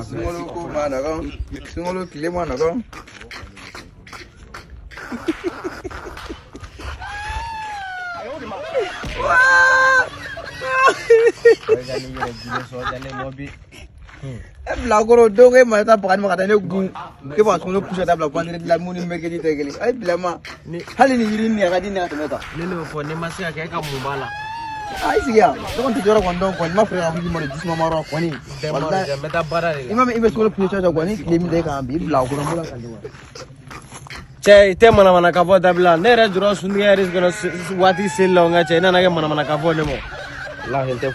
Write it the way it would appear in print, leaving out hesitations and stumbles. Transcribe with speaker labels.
Speaker 1: sungolo ko mana ko. Sungolo kile mana ko. Blagoro doge mata pakan makata ne gu ke ba sungolo pusa da blagwan ne la muni meke di tegeli ay blama hali ni yirin ne ga dinna ta
Speaker 2: ne ne fo ne masika ke ka mubala
Speaker 1: ay siya to kon tijora kon don kon ma frère ko mo jisma maro ko ni
Speaker 2: wallahi meta barare
Speaker 1: imam ibe sungolo pusa da ko ni lemi de ka ambi blagoro mo la kan
Speaker 2: che te mana ka fo dabla ne re juro sundi aris gona wati sel longa che na na ke mana ka fo ne mo la gente